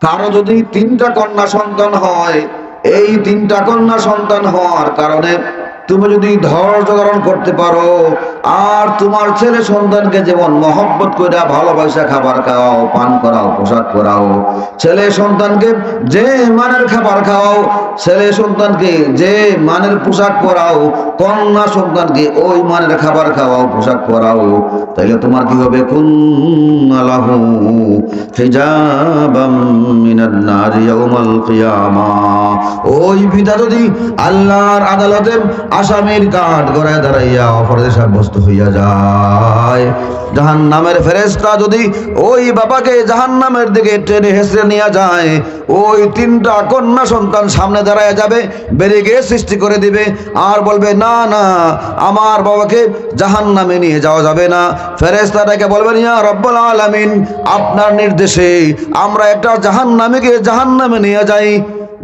কারো যদি তিনটা কন্যা সন্তান হয়, এই তিনটা কন্যা সন্তান হওয়ার কারণে তুমি যদি ধৈর্য ধারণ করতে পারো, আর তোমার ছেলে সন্তানকে যেমন মহব্বত করে ভালোবাসা খাবার খাওয়াও, পান করাও, পোশাক পরাও, ছেলে সন্তানকে যে মানের খাবার খাওয়াও, ছেলে সন্তানকে যে মানের পোশাক পরাও, কন্যা সন্তানকে ওই মানের খাবার খাওয়াও, পোশাক পরাও, তাইলে তোমার কি হবে? কুন্না লাহু হিজাবাম মিনান নারি ইয়াউমাল কিয়ামাহ। ওই পিতা যদি আল্লাহর আদালতে আসামির কাঠ গড়ায় দাঁড়াইয়া অপরাধী সাব্যস্ত হইয়া যায়, জাহান্নামের ফেরেশতা যদি ওই বাবাকে জাহান্নামের দিকে টেনে হেঁচড়ে নিয়ে যায়, ওই তিনটা কন্যা সন্তান সামনে দাঁড়ায় যাবে, ব্যারিকেড সৃষ্টি করে দিবে, আর বলবে না না, আমার বাবাকে জাহান্নামে নিয়ে যাওয়া যাবে না। ফেরেশতাটাকে বলবেন, ইয়া রব্বুল আলামিন, আপনার নির্দেশে আমরা একটা জাহান্নামীকে জাহান্নামে নিয়ে যাই।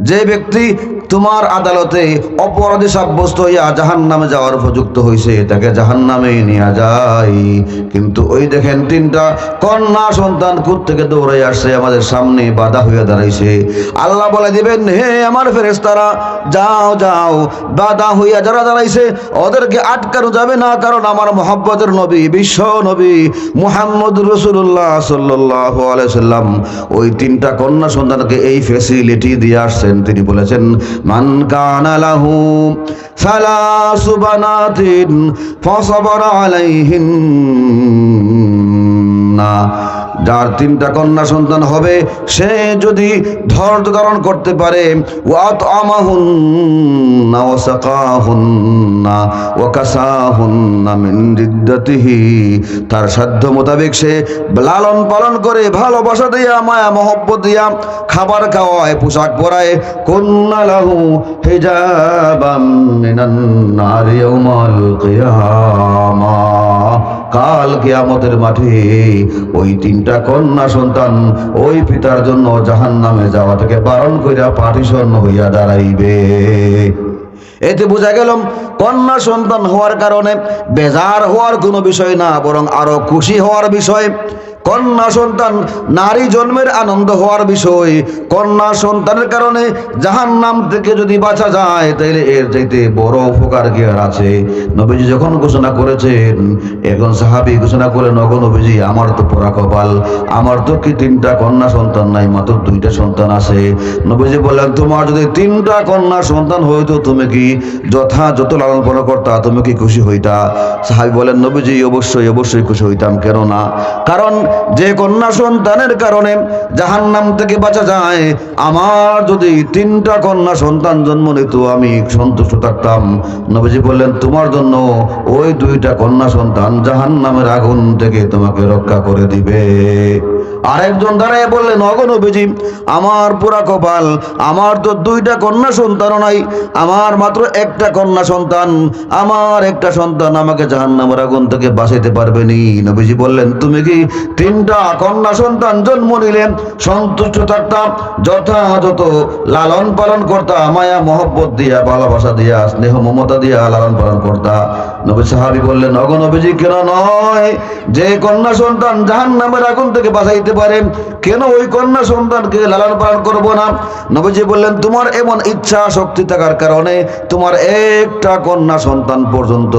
যে ব্যক্তি তোমার আদালতে অপরাধী সাব্যস্ত হইয়া জাহান্নামে যাওয়ার উপযুক্ত হয়েছে, তাকে জাহান্নামে নিয়ে যায়। কিন্তু ওই দেখেন তিনটা কন্যা সন্তান থেকে দৌড়ে আসছে, আমাদের সামনে বাধা হইয়া দাঁড়াইছে। আল্লাহ বলে দিবেন, হে আমার ফেরেশতারা, যাও যাও, বাধা হইয়া যারা দাঁড়াইছে ওদেরকে আটকানো যাবে না, কারণ আমার মহব্বতের নবী, বিশ্ব নবী মুহাম্মদ রাসূলুল্লাহ সাল্লাল্লাহু আলাইহি সাল্লাম ওই তিনটা কন্যা সন্তানকে এই ফ্যাসিলিটি দিয়ে আসছেন। তিনি বলেছেন, মান কানা লাহু সালাসু বানাতিন ফাসাবারা আলাইহিন্না, যার তিনটা কন্যা সন্তান হবে সে যদি ধৈর্য ধারণ করতে পারে, ওয়াতআমাহুন্না ওয়াসাকাহুন্না ওয়াকাসাহুন্না মিন রিদ্দাতিহি, তার সাধ্য মোতাবেক সে লালন পালন করে, ভালোবাসা দিয়া, মায়া মহব্বত দিয়া খাবার খাওয়ায়, পোশাক পরায়, কুন্না লাহু হিজাবাম মিনান নারি ইয়াউমাল কিয়ামাহ, কাল কিয়ামতের মাঠে ওই তিনটা কন্যা সন্তান ওই পিতার জন্য জাহান্নামে যাওয়া থেকে বারণ কইরা পাটিশন হইয়া দাঁড়াইবে। এতে বোঝা গেল কন্যা সন্তান হওয়ার কারণে বেজার হওয়ার কোনো বিষয় না, বরং আরো খুশি হওয়ার বিষয়। কন্যা সন্তান নারী জন্মের আনন্দ হওয়ার বিষয়। কন্যা সন্তানের কারণে জাহান্নাম থেকে যদি বাঁচা যায়, তাইলে এর চাইতে বড় উপকার কি আর আছে? নবীজি যখন ঘোষণা করেছেন, এখন সাহাবী ঘোষণা করলেন, ওগো নবীজি, আমার তো পোড়া কপাল, আমার তো কি তিনটা কন্যা সন্তান নাই, মাত্র দুইটা সন্তান আছে। নবীজি বললেন, তোমার যদি তিনটা কন্যা সন্তান হইতো, তুমি কি যথাযথ লালন পালন করতা? তুমি কি খুশি হইতা? সাহাবী বলেন, নবীজি, অবশ্যই অবশ্যই খুশি হইতাম। কেন না? কারণ যে কন্যা সন্তানের কারণে জাহান্নাম থেকে বাঁচা যায়, আমার যদি তিনটা কন্যা সন্তান জন্ম নিত, আমি সন্তুষ্ট থাকতাম। নবীজি বললেন, তোমার জন্য ওই দুইটা কন্যা সন্তান জাহান্নামের আগুন থেকে তোমাকে রক্ষা করে দিবে। আরেকজন দাঁড়ায় বললেন, ওগো নবীজি, আমার পুরা কপাল, আমার তো দুইটা কন্যা সন্তানও নাই, আমার মাত্র একটা কন্যা সন্তান, আমার একটা সন্তান আমাকে জাহান্নামের আগুন থেকে বাঁচাইতে পারবে নি। নবীজি বললেন, তুমি কি তিনটা কন্যা সন্তান জন্ম নিলেন সন্তুষ্ট থাকতাম, যথাযথ লালন পালন করতা, মায়া মহব্বত দিয়া, ভালোবাসা দিয়া, স্নেহ মমতা দিয়া লালন পালন করতা? নবী সাহাবী বললেন, ওগো নবীজি, কেন নয়? যে কন্যা সন্তান জাহান্নামের আগুন থেকে বাঁচাইতে পারে, কেন ওই কন্যা সন্তানকে লালন পালন করব না? নবীজি বললেন, তোমার এমন ইচ্ছা শক্তি থাকার কারণে তোমার একটা কন্যা সন্তান পর্যন্ত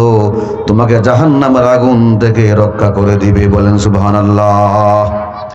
তোমাকে জাহান্নামের আগুন থেকে রক্ষা করে দিবে। বলেন সুবহানাল্লাহ।